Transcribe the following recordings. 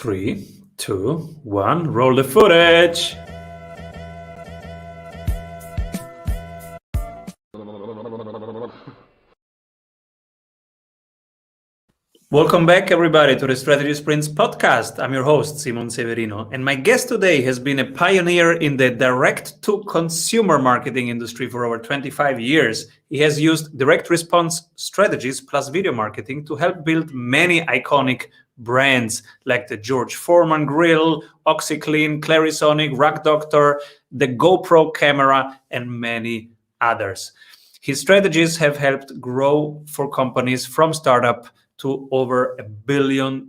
3, 2, 1, roll the footage. Welcome back, everybody, to the Strategy Sprints podcast. I'm your host, Simon Severino, and my guest today has been a pioneer in the direct-to-consumer marketing industry for over 25 years. He has used direct response strategies plus video marketing to help build many iconic brands like the George Foreman Grill, OxiClean, Clarisonic, Rug Doctor, the GoPro camera, and many others. His strategies have helped grow for companies from startup to over $1 billion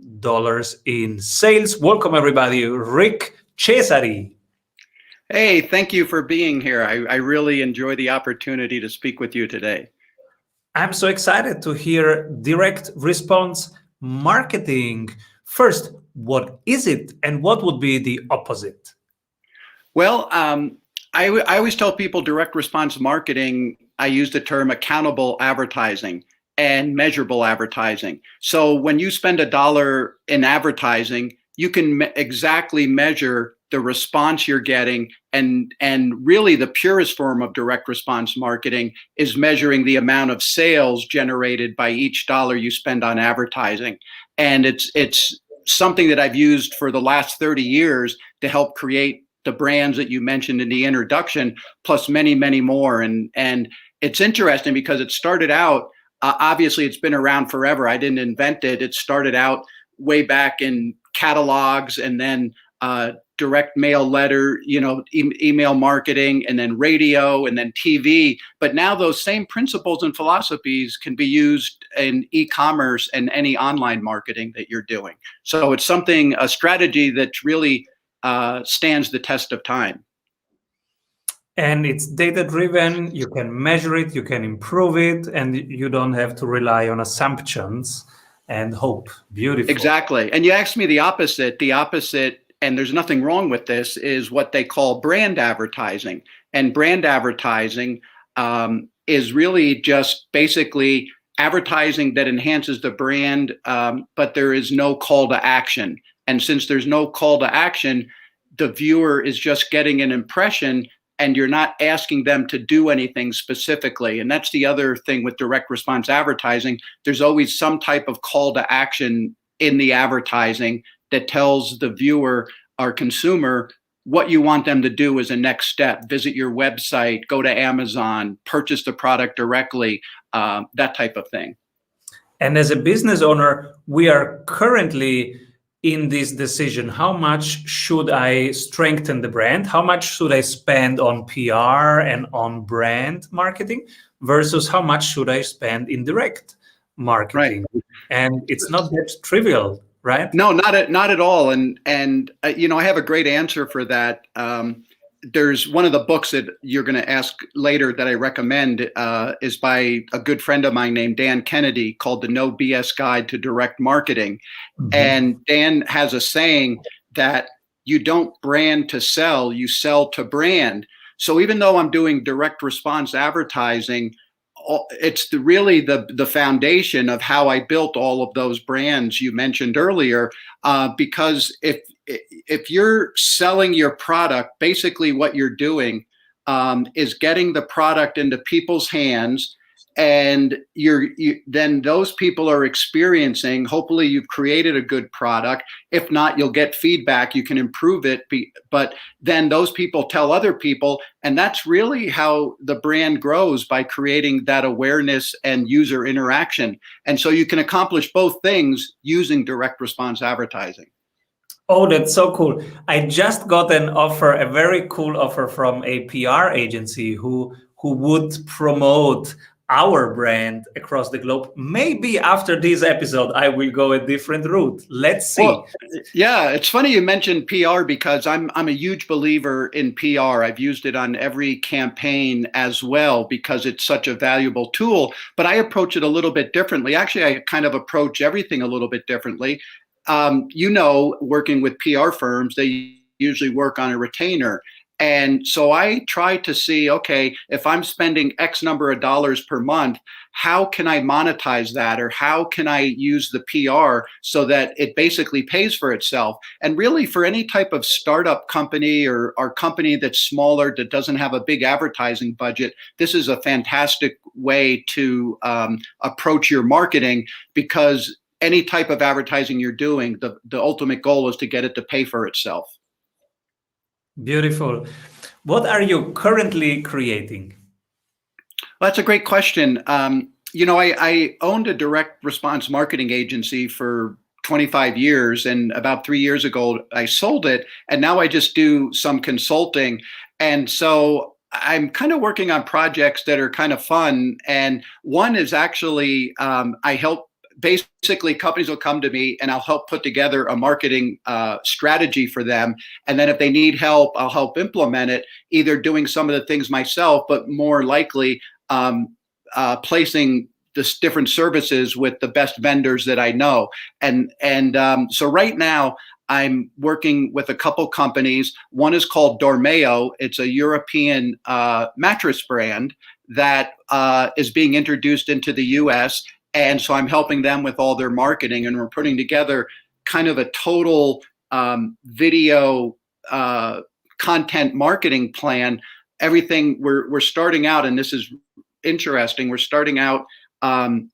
in sales. Welcome, everybody. Rick Cesari. Hey, thank you for being here. I really enjoy the opportunity to speak with you today. I'm so excited to hear direct response marketing. First, what is it and what would be the opposite? Well, I always tell people direct response marketing, I use the term accountable advertising and measurable advertising. So when you spend $1 in advertising, you can exactly measure the response you're getting. And really the purest form of direct response marketing is measuring the amount of sales generated by each dollar you spend on advertising. And it's something that I've used for the last 30 years to help create the brands that you mentioned in the introduction, plus many, many more. And it's interesting because it started out, obviously, it's been around forever. I didn't invent it. It started out way back in catalogs and then direct mail letter, email marketing, and then radio, and then TV. But now those same principles and philosophies can be used in e-commerce and any online marketing that you're doing. So it's a strategy that really stands the test of time. And it's data-driven, you can measure it, you can improve it, and you don't have to rely on assumptions and hope. Beautiful. Exactly. And you asked me the opposite. The opposite, and there's nothing wrong with this, is what they call brand advertising. And brand advertising is really just basically advertising that enhances the brand, but there is no call to action. And since there's no call to action, the viewer is just getting an impression and you're not asking them to do anything specifically. And that's the other thing with direct response advertising. There's always some type of call to action in the advertising that tells the viewer or consumer what you want them to do as a next step. Visit your website, go to Amazon, purchase the product directly, that type of thing. And as a business owner, we are currently in this decision. How much should I strengthen the brand? How much should I spend on PR and on brand marketing versus how much should I spend in direct marketing? Right. And it's not that trivial, right? No, not at all. And I have a great answer for that. There's one of the books that you're going to ask later that I recommend is by a good friend of mine named Dan Kennedy, called The No BS Guide to Direct Marketing. Mm-hmm. And Dan has a saying that you don't brand to sell, you sell to brand. So even though I'm doing direct response advertising, it's really the foundation of how I built all of those brands you mentioned earlier. Because if you're selling your product, basically what you're doing is getting the product into people's hands, and then those people are experiencing, hopefully you've created a good product. If not, you'll get feedback, you can improve it, but then those people tell other people, and that's really how the brand grows, by creating that awareness and user interaction. And so you can accomplish both things using direct response advertising. Oh, that's so cool. I just got an offer, a very cool offer from a PR agency who would promote our brand across the globe. Maybe after this episode, I will go a different route. Let's see. Well, yeah, it's funny you mentioned PR because I'm a huge believer in PR. I've used it on every campaign as well because it's such a valuable tool, but I approach it a little bit differently. Actually, I kind of approach everything a little bit differently. Working with PR firms, they usually work on a retainer. And so I try to see, okay, if I'm spending X number of dollars per month, how can I monetize that, or how can I use the PR so that it basically pays for itself? And really, for any type of startup company or company that's smaller, that doesn't have a big advertising budget, this is a fantastic way to approach your marketing, because any type of advertising you're doing, the ultimate goal is to get it to pay for itself. Beautiful. What are you currently creating? Well, that's a great question. I owned a direct response marketing agency for 25 years, and about 3 years ago, I sold it, and now I just do some consulting. And so I'm kind of working on projects that are kind of fun. And one is actually, I help. Basically, companies will come to me and I'll help put together a marketing strategy for them. And then if they need help, I'll help implement it, either doing some of the things myself, but more likely placing the different services with the best vendors that I know. And so right now, I'm working with a couple companies. One is called Dormeo. It's a European mattress brand that is being introduced into the US. And so I'm helping them with all their marketing, and we're putting together kind of a total video content marketing plan. Everything we're starting out, and this is interesting, we're starting out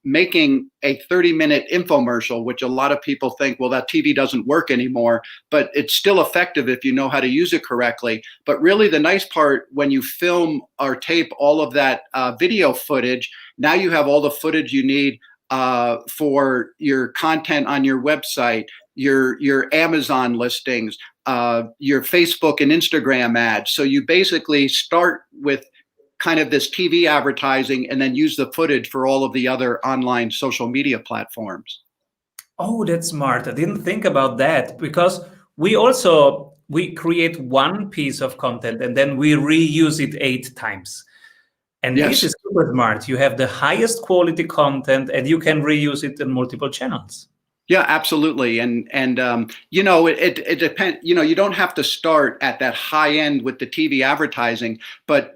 making a 30-minute infomercial, which a lot of people think, well, that TV doesn't work anymore, but it's still effective if you know how to use it correctly. But really the nice part, when you film or tape all of that video footage, now you have all the footage you need for your content on your website, your Amazon listings, your Facebook and Instagram ads. So you basically start with kind of this TV advertising and then use the footage for all of the other online social media platforms. Oh, that's smart. I didn't think about that, because we create one piece of content and then we reuse it 8 times. And Yes. This is super smart. You have the highest quality content and you can reuse it in multiple channels. Yeah, absolutely. And it depends. You don't have to start at that high end with the TV advertising, but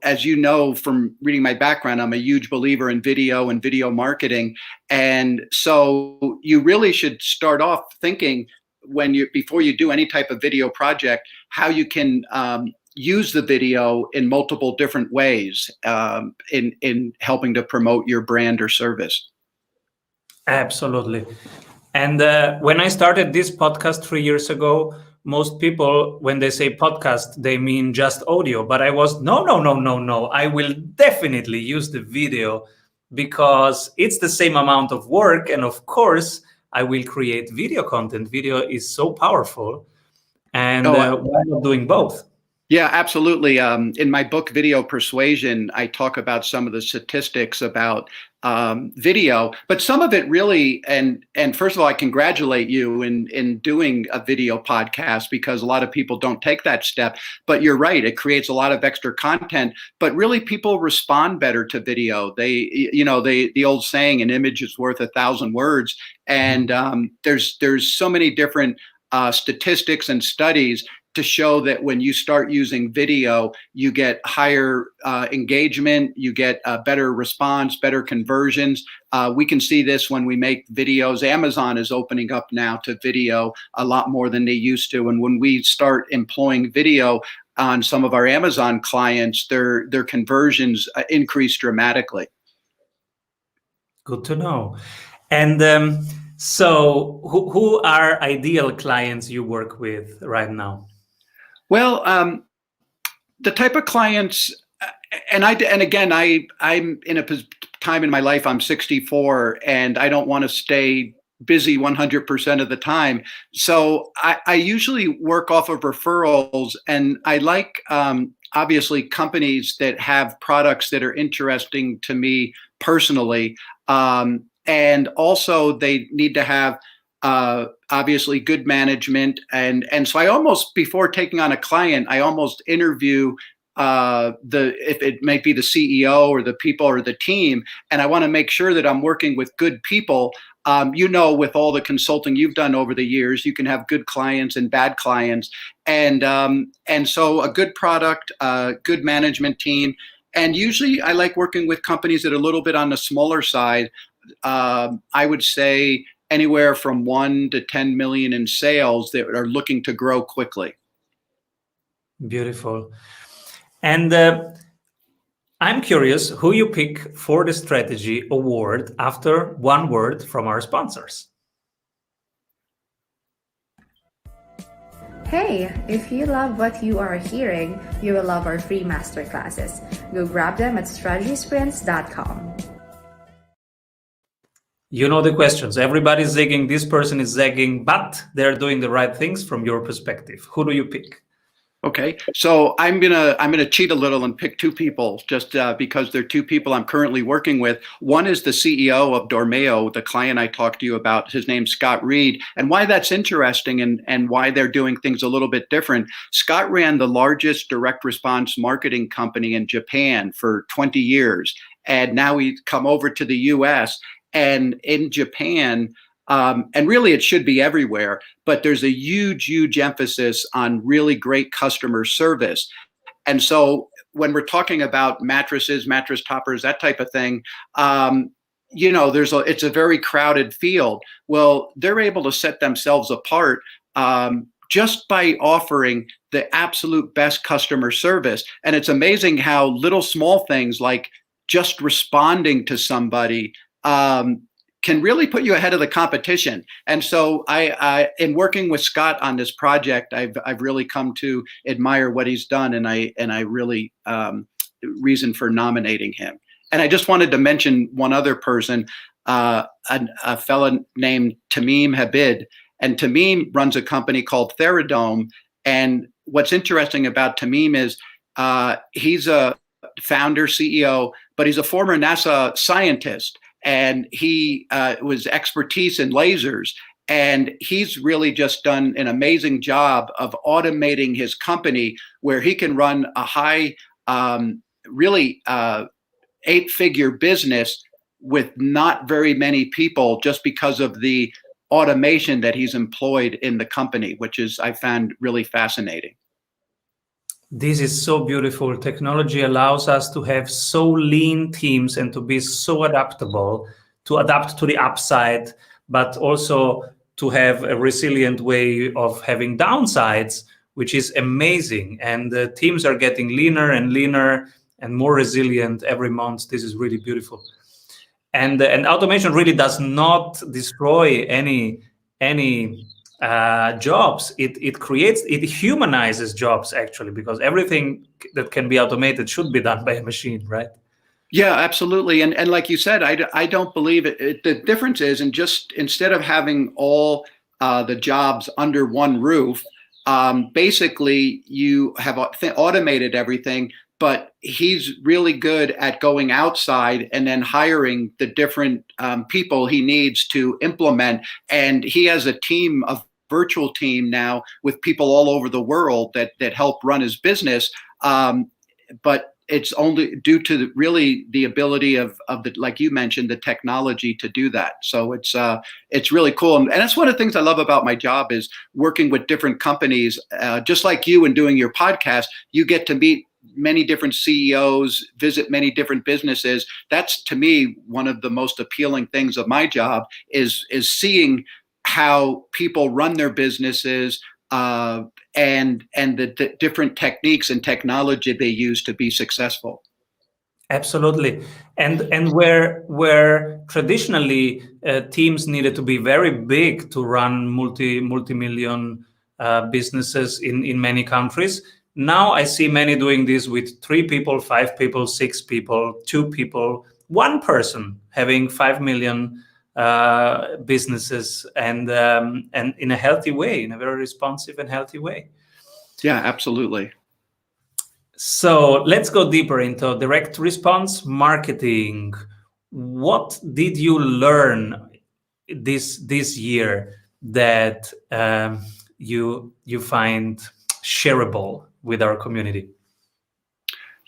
as you know from reading my background, I'm a huge believer in video and video marketing. And so you really should start off thinking, before you do any type of video project, how you can use the video in multiple different ways in helping to promote your brand or service. Absolutely. And when I started this podcast 3 years ago, most people, when they say podcast, they mean just audio. But I was, no. I will definitely use the video, because it's the same amount of work. And of course, I will create video content. Video is so powerful. And why not doing both? Yeah, absolutely. In my book, Video Persuasion, I talk about some of the statistics about video, but some of it really, and first of all, I congratulate you in doing a video podcast, because a lot of people don't take that step. But you're right, it creates a lot of extra content, but really people respond better to video. The old saying, an image is worth 1,000 words. And there's so many different statistics and studies to show that when you start using video, you get higher engagement, you get a better response, better conversions. We can see this when we make videos. Amazon is opening up now to video a lot more than they used to. And when we start employing video on some of our Amazon clients, their conversions increase dramatically. Good to know. And so who are ideal clients you work with right now? Well, the type of clients, and again, I'm in a time in my life, I'm 64, and I don't want to stay busy 100% of the time. So I usually work off of referrals, and I like, obviously, companies that have products that are interesting to me personally. And also they need to have obviously good management. And so I almost, before taking on a client, I almost interview if it might be the CEO or the people or the team. And I want to make sure that I'm working with good people with all the consulting you've done over the years, you can have good clients and bad clients, and so a good product, good management team, and usually I like working with companies that are a little bit on the smaller side. I would say anywhere from 1 to 10 million in sales that are looking to grow quickly. Beautiful. And I'm curious who you pick for the strategy award after one word from our sponsors. Hey, if you love what you are hearing, you will love our free masterclasses. Go grab them at strategysprints.com. You know the questions. Everybody's zagging, this person is zagging, but they're doing the right things from your perspective. Who do you pick? Okay, so I'm gonna cheat a little and pick two people just because they're two people I'm currently working with. One is the CEO of Dormeo, the client I talked to you about. His name's Scott Reed, and why that's interesting and why they're doing things a little bit different. Scott ran the largest direct response marketing company in Japan for 20 years, and now he's come over to the U.S. and in Japan. And really, it should be everywhere, but there's a huge emphasis on really great customer service. And so when we're talking about mattresses, mattress toppers, that type of thing, it's a very crowded field. Well, they're able to set themselves apart just by offering the absolute best customer service. And it's amazing how little small things like just responding to somebody can really put you ahead of the competition. And so I in working with Scott on this project, I've really come to admire what he's done, and I really reason for nominating him. And I just wanted to mention one other person, a fellow named Tamim Habib, and Tamim runs a company called Theradome. And what's interesting about Tamim is he's a founder, CEO, but he's a former NASA scientist. And he was expertise in lasers, and he's really just done an amazing job of automating his company where he can run a high, really 8-figure business with not very many people just because of the automation that he's employed in the company, which is I found really fascinating. This is so beautiful. Technology allows us to have so lean teams and to be so adaptable, to adapt to the upside, but also to have a resilient way of having downsides, which is amazing. And the teams are getting leaner and leaner and more resilient every month. This is really beautiful. And automation really does not destroy any jobs. It humanizes jobs, actually, because everything that can be automated should be done by a machine, right? Yeah, absolutely. And like you said, I don't believe it. The difference is, and just instead of having all the jobs under one roof, basically you have automated everything, but he's really good at going outside and then hiring the different people he needs to implement. And he has a team of virtual team now with people all over the world that help run his business. But it's only due to really the ability of the, like you mentioned, the technology to do that. So it's really cool. And that's one of the things I love about my job is working with different companies, just like you and doing your podcast. You get to meet many different CEOs, visit many different businesses. That's, to me, one of the most appealing things of my job is seeing how people run their businesses, and the different techniques and technology they use to be successful. Absolutely. And where traditionally teams needed to be very big to run multi-million businesses in many countries, now I see many doing this with 3 people, 5 people, 6 people, 2 people, 1 person having 5 million businesses, and in a healthy way, in a very responsive and healthy way. Yeah, absolutely. So let's go deeper into direct response marketing. What did you learn this year that you find shareable with our community?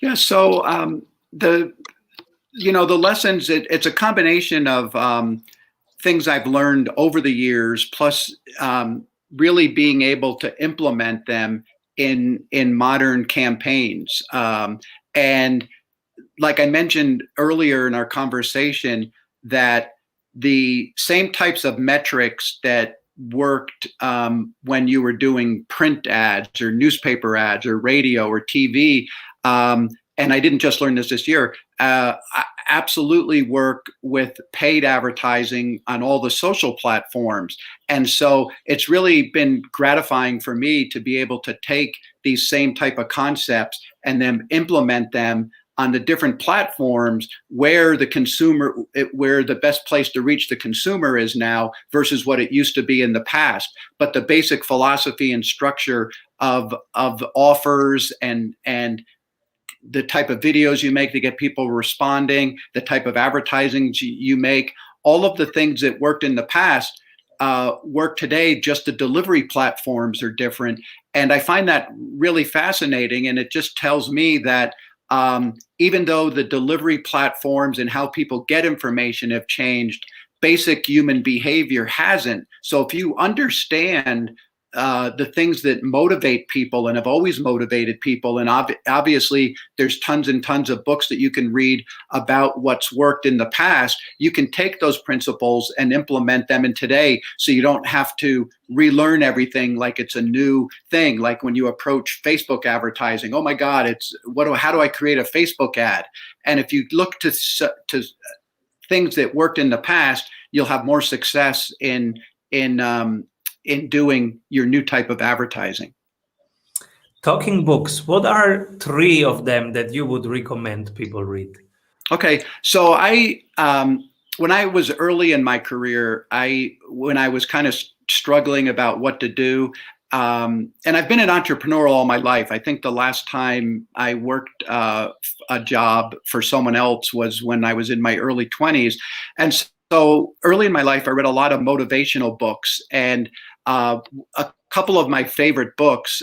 Yeah, so the lessons, it's a combination of things I've learned over the years, plus really being able to implement them in modern campaigns. And like I mentioned earlier in our conversation, that the same types of metrics that worked when you were doing print ads or newspaper ads or radio or TV, and I didn't just learn this year, I absolutely work with paid advertising on all the social platforms. And so it's really been gratifying for me to be able to take these same type of concepts and then implement them on the different platforms where the best place to reach the consumer is now versus what it used to be in the past. But the basic philosophy and structure of offers and the type of videos you make to get people responding, the type of advertising you make, all of the things that worked in the past work today, just the delivery platforms are different. And I find that really fascinating. And it just tells me that even though the delivery platforms and how people get information have changed, basic human behavior hasn't. So if you understand the things that motivate people and have always motivated people, and obviously there's tons and tons of books that you can read about what's worked in the past, you can take those principles and implement them in today, so you don't have to relearn everything like it's a new thing. Like when you approach Facebook advertising, oh my God, how do I create a Facebook ad? And if you look to things that worked in the past, you'll have more success in doing your new type of advertising. Talking books, what are 3 of them that you would recommend people read? Okay, so when I was early in my career, when I was kind of struggling about what to do, and I've been an entrepreneur all my life. I think the last time I worked a job for someone else was when I was in my early 20s. And so early in my life, I read a lot of motivational books, and a couple of my favorite books.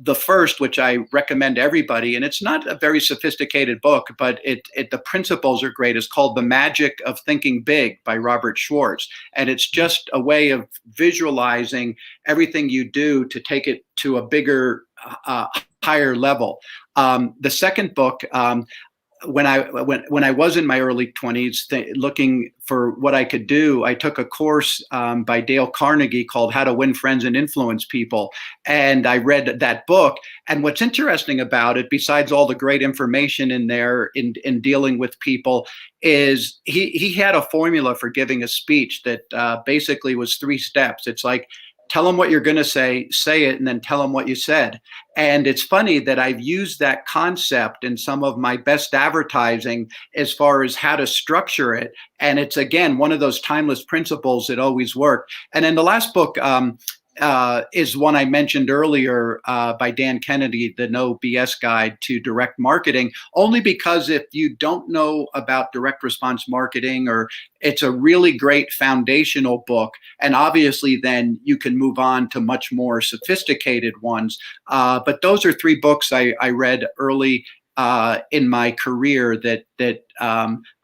The first, which I recommend everybody, and it's not a very sophisticated book, but the principles are great, is called The Magic of Thinking Big by Robert Schwartz. And it's just a way of visualizing everything you do to take it to a bigger, higher level. The second book, when I was in my early 20s, looking for what I could do, I took a course by Dale Carnegie called How to Win Friends and Influence People. And I read that book. And what's interesting about it, besides all the great information in there in dealing with people, is he had a formula for giving a speech that basically was 3 steps. It's like, tell them what you're going to say it, and then tell them what you said. And it's funny that I've used that concept in some of my best advertising as far as how to structure it. And it's, again, one of those timeless principles that always work. And then the last book is one I mentioned earlier by Dan Kennedy, The No BS Guide to Direct Marketing, only because if you don't know about direct response marketing, or it's a really great foundational book, and obviously then you can move on to much more sophisticated ones. But those are 3 books I read early in my career that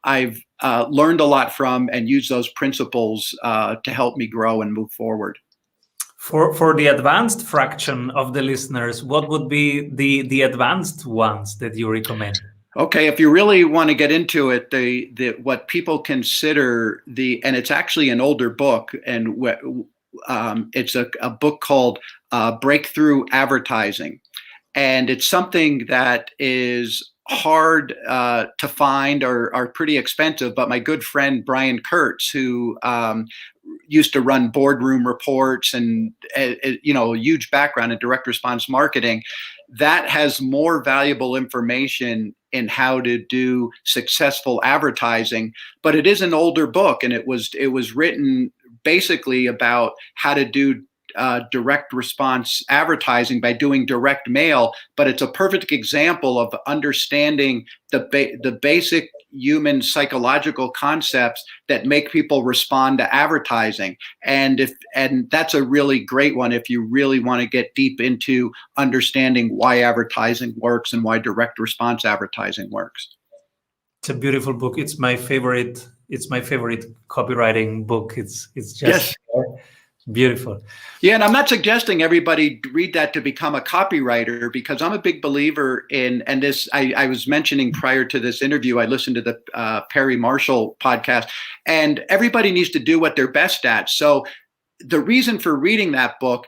I've learned a lot from and used those principles to help me grow and move forward. For the advanced fraction of the listeners, what would be the advanced ones that you recommend? Okay, if you really want to get into it, what people consider and it's actually an older book, and it's a book called Breakthrough Advertising. And it's something that is hard to find or are pretty expensive. But my good friend Brian Kurtz, who used to run boardroom reports and a huge background in direct response marketing, that has more valuable information in how to do successful advertising. But it is an older book, and it was written basically about how to do direct response advertising by doing direct mail. But it's a perfect example of understanding the basic human psychological concepts that make people respond to advertising. And that's a really great one if you really want to get deep into understanding why advertising works and why direct response advertising works. It's a beautiful book. It's my favorite It's my favorite copywriting book. It's just Yes. beautiful. Yeah, and I'm not suggesting everybody read that to become a copywriter, because I'm a big believer in, and this I was mentioning prior to this interview, I listened to the Perry Marshall podcast, and everybody needs to do what they're best at. So the reason for reading that book,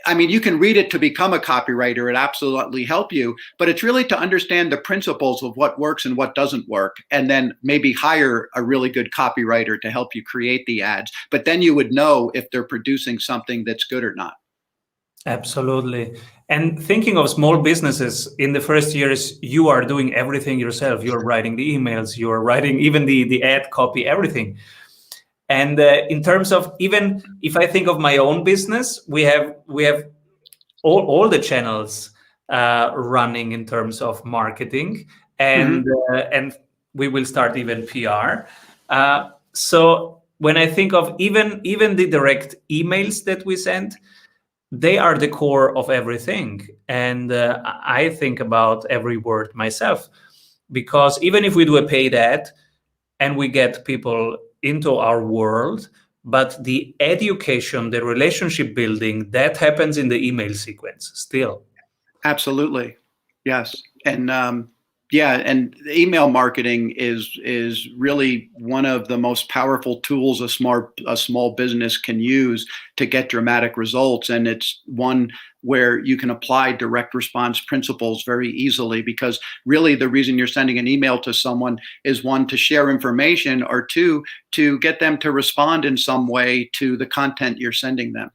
I mean, you can read it to become a copywriter. It absolutely help you, but it's really to understand the principles of what works and what doesn't work, and then maybe hire a really good copywriter to help you create the ads. But then you would know if they're producing something that's good or not. Absolutely. And thinking of small businesses, in the first years, you are doing everything yourself. You're writing the emails, you're writing even the ad copy, everything. And in terms of, even if I think of my own business, we have all the channels running in terms of marketing, and and we will start even PR. So when I think of even the direct emails that we send, they are the core of everything. And I think about every word myself, because even if we do a paid ad and we get people into our world, but the education, the relationship building, that happens in the email sequence still. Absolutely. Yes. And yeah, and email marketing is really one of the most powerful tools a small business can use to get dramatic results. And it's one where you can apply direct response principles very easily, because really the reason you're sending an email to someone is, one, to share information, or two, to get them to respond in some way to the content you're sending them.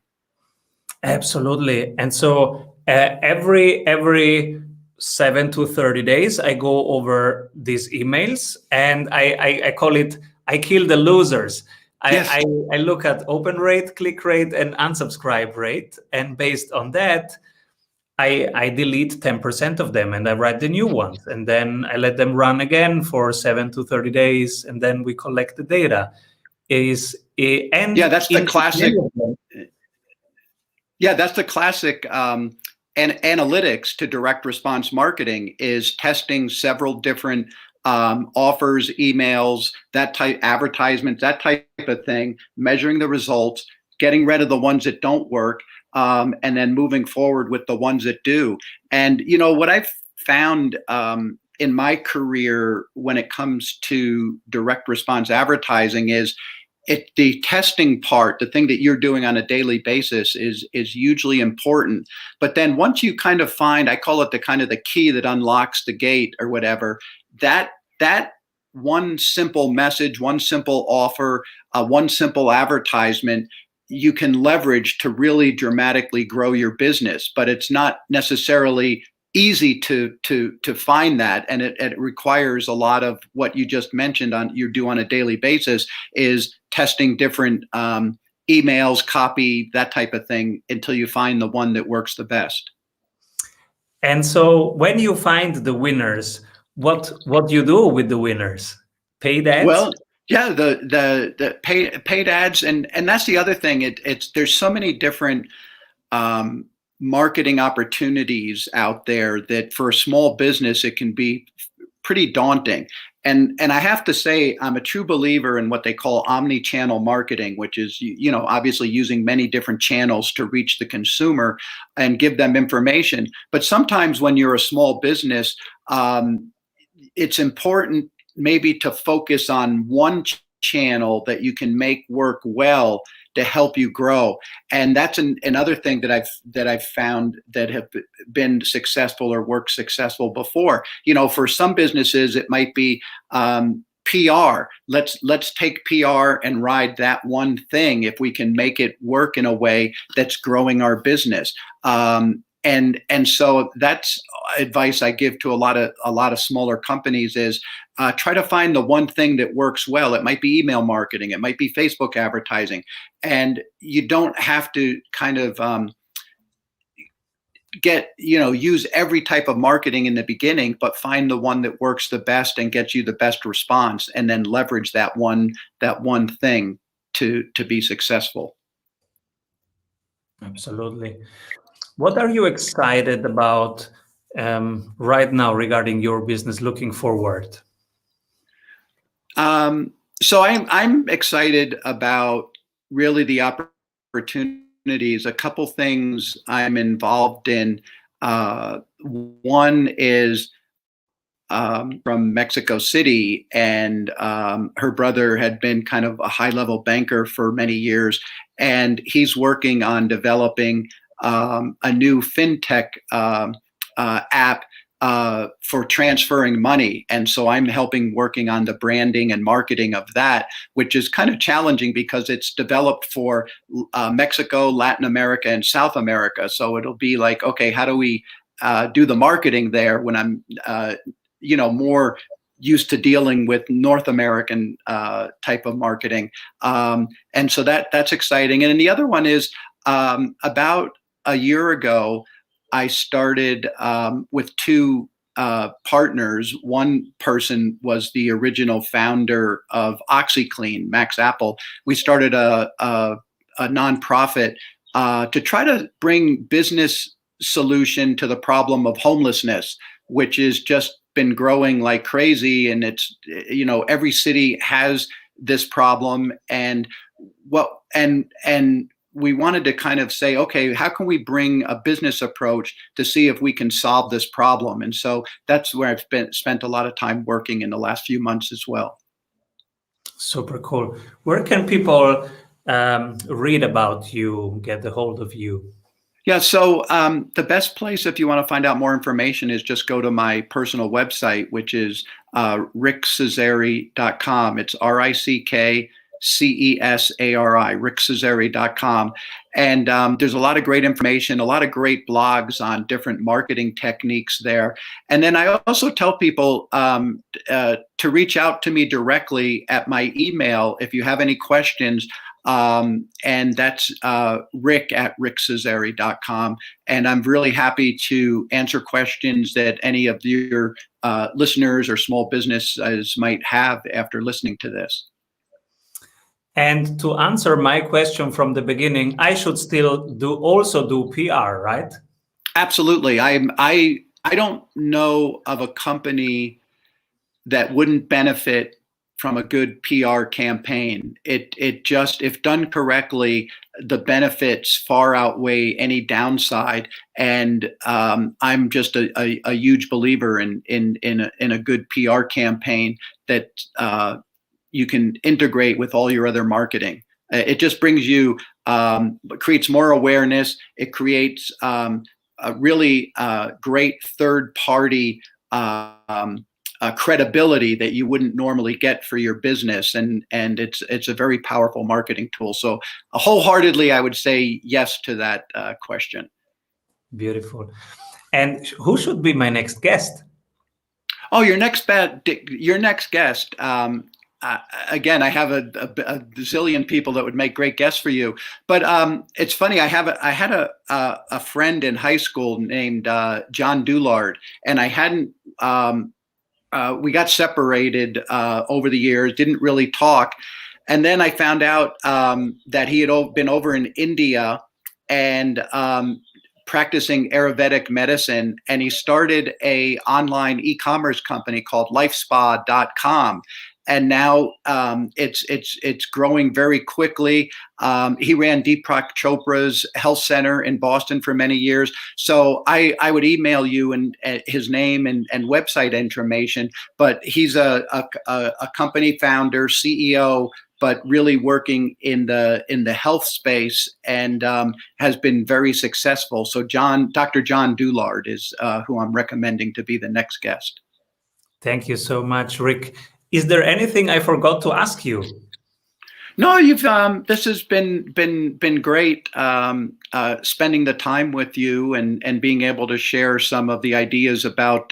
Absolutely. And so every 7 to 30 days, I go over these emails, and I call it, I kill the losers. Yes. I look at open rate, click rate, and unsubscribe rate. And based on that, I delete 10% of them and I write the new ones. And then I let them run again for 7 to 30 days. And then we collect the data. And yeah, that's the classic. Yeah, that's the classic. And analytics to direct response marketing is testing several different offers, emails, that type, advertisements, that type of thing, measuring the results, getting rid of the ones that don't work, and then moving forward with the ones that do. And you know what I've found in my career when it comes to direct response advertising is, the testing part, the thing that you're doing on a daily basis, is hugely important. But then once you kind of find, I call it the kind of the key that unlocks the gate or whatever, that one simple message, one simple offer, one simple advertisement, you can leverage to really dramatically grow your business. But it's not necessarily easy to find that, and it requires a lot of what you just mentioned you do on a daily basis, is testing different emails, copy, that type of thing, until you find the one that works the best. And so when you find the winners, what do you do with the winners? Paid ads? Well, yeah, the paid ads, and that's the other thing. There's so many different marketing opportunities out there that for a small business it can be pretty daunting. And I have to say, I'm a true believer in what they call omni-channel marketing, which is, you know, obviously using many different channels to reach the consumer and give them information. But sometimes when you're a small business, it's important maybe to focus on one channel that you can make work well to help you grow. And that's another thing that I've found that have been successful or worked successful before. You know, for some businesses, it might be PR. Let's take PR and ride that one thing if we can make it work in a way that's growing our business. And so that's advice I give to a lot of smaller companies is try to find the one thing that works well. It might be email marketing, it might be Facebook advertising, and you don't have to kind of use every type of marketing in the beginning, but find the one that works the best and gets you the best response, and then leverage that one thing to be successful. Absolutely. What are you excited about right now regarding your business looking forward? So I'm excited about really the opportunities. A couple things I'm involved in. One is from Mexico City, and her brother had been kind of a high-level banker for many years, and he's working on developing a new fintech app for transferring money. And so I'm working on the branding and marketing of that, which is kind of challenging because it's developed for Mexico, Latin America, and South America. So it'll be like, okay, how do we do the marketing there when I'm more used to dealing with North American type of marketing. And so that's exciting. And then the other one is about a year ago, I started with two partners. One person was the original founder of OxiClean, Max Apple. We started a nonprofit to try to bring business solution to the problem of homelessness, which is just been growing like crazy, and it's every city has this problem, and we wanted to kind of say, okay, how can we bring a business approach to see if we can solve this problem? And so that's where I've spent a lot of time working in the last few months as well. Super cool. Where can people read about you, get a hold of you? Yeah, so the best place if you want to find out more information is just go to my personal website, which is rickcesari.com. It's RickCesari, rickcesari.com. And there's a lot of great information, a lot of great blogs on different marketing techniques there. And then I also tell people to reach out to me directly at my email if you have any questions. And that's rick@rickcesari.com. And I'm really happy to answer questions that any of your listeners or small businesses might have after listening to this. And to answer my question from the beginning, I should still also do PR, right? Absolutely. I don't know of a company that wouldn't benefit from a good PR campaign. It just, if done correctly, the benefits far outweigh any downside. And I'm just a huge believer in a good PR campaign that you can integrate with all your other marketing. It just brings you, creates more awareness. It creates a really great third party credibility that you wouldn't normally get for your business, and it's a very powerful marketing tool. So wholeheartedly, I would say yes to that question. Beautiful. And who should be my next guest? Oh, your next guest. Again, I have a zillion people that would make great guests for you, but it's funny. I had a friend in high school named John Doulard, and I hadn't. We got separated over the years, didn't really talk. And then I found out that he had been over in India and practicing Ayurvedic medicine. And he started a online e-commerce company called lifespa.com. And now it's growing very quickly. He ran Deepak Chopra's health center in Boston for many years. So I would email you and his name and website information. But he's a company founder, CEO, but really working in the health space, and has been very successful. So Dr. John Doulard is who I'm recommending to be the next guest. Thank you so much, Rick. Is there anything I forgot to ask you? No, you've. This has been great. Spending the time with you and being able to share some of the ideas about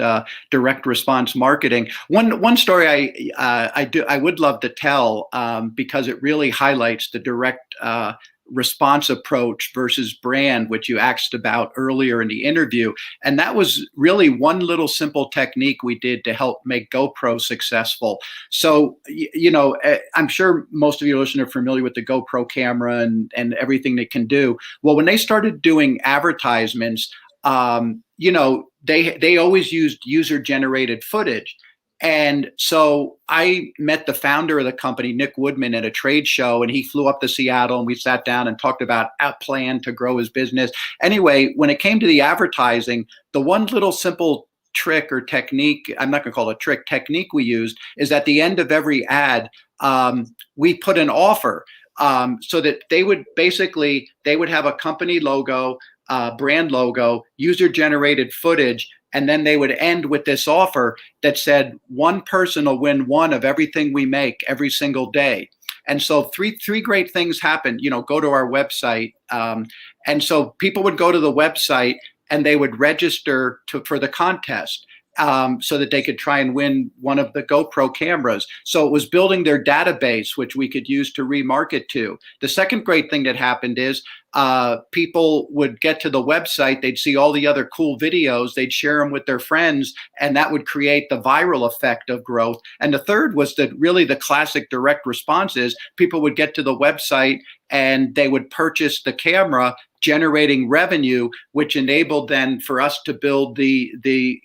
direct response marketing. One story I would love to tell because it really highlights the direct response approach versus brand, which you asked about earlier in the interview. And that was really one little simple technique we did to help make GoPro successful. So, I'm sure most of your listeners are familiar with the GoPro camera and everything it can do. Well, when they started doing advertisements, they always used user-generated footage. And so I met the founder of the company, Nick Woodman, at a trade show, and he flew up to Seattle, and we sat down and talked about a plan to grow his business. Anyway, when it came to the advertising, the one little simple trick or technique, I'm not going to call it a trick, technique we used is at the end of every ad, we put an offer so that they would have a company logo, brand logo, user-generated footage, and then they would end with this offer that said, one person will win one of everything we make every single day. And so three great things happened. Go to our website. And so people would go to the website and they would register for the contest. So that they could try and win one of the GoPro cameras. So it was building their database, which we could use to remarket to. The second great thing that happened is people would get to the website, they'd see all the other cool videos, they'd share them with their friends, and that would create the viral effect of growth. And the third was the classic direct responses. People would get to the website and they would purchase the camera, generating revenue, which enabled then for us to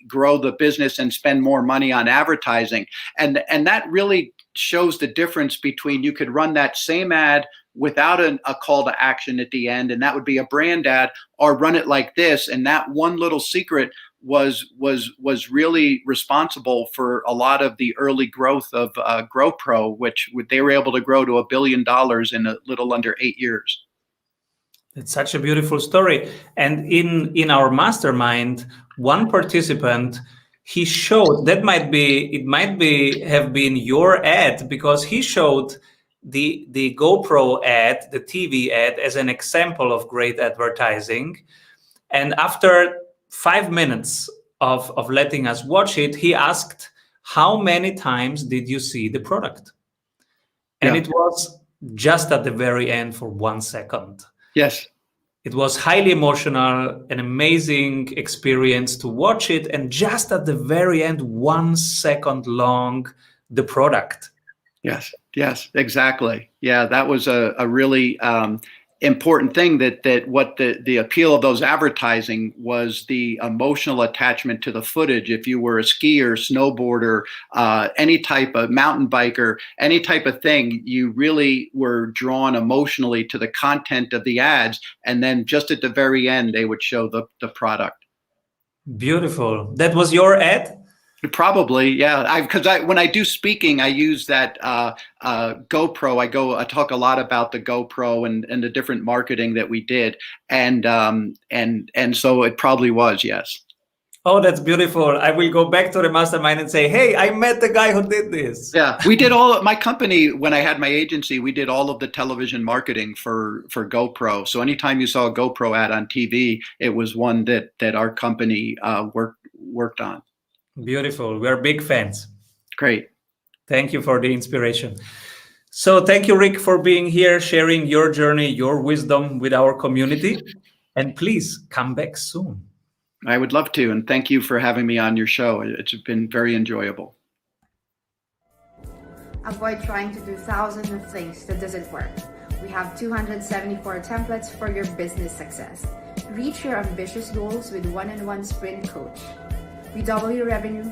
grow the business and spend more money on advertising. And that really shows the difference between, you could run that same ad without a call to action at the end, and that would be a brand ad, or run it like this. And that one little secret was really responsible for a lot of the early growth of GoPro, which they were able to grow to $1 billion in a little under 8 years. It's such a beautiful story. And in our mastermind, one participant, he showed have been your ad, because he showed the GoPro ad, the TV ad, as an example of great advertising. And after 5 minutes of letting us watch it, he asked, how many times did you see the product? And it was just at the very end for 1 second. Yes. It was highly emotional, an amazing experience to watch it. And just at the very end, 1 second long, the product. Yes, exactly. Yeah, that was a really important thing, that what the appeal of those advertising was the emotional attachment to the footage. If you were a skier, snowboarder, any type of mountain biker, any type of thing, you really were drawn emotionally to the content of the ads. And then just at the very end, they would show the product. Beautiful. That was your ad? Probably, yeah. Because when I do speaking, I use that GoPro. I talk a lot about the GoPro and the different marketing that we did, and so it probably was, yes. Oh, that's beautiful. I will go back to the mastermind and say, hey, I met the guy who did this. Yeah, we did my company, when I had my agency, we did all of the television marketing for GoPro. So anytime you saw a GoPro ad on TV, it was one that our company worked on. Beautiful. We're big fans. Great. Thank you for the inspiration. So thank you, Rick, for being here, sharing your journey, your wisdom with our community. And please come back soon. I would love to. And thank you for having me on your show. It's been very enjoyable. Avoid trying to do thousands of things that doesn't work. We have 274 templates for your business success. Reach your ambitious goals with one-on-one sprint coach. We double your revenue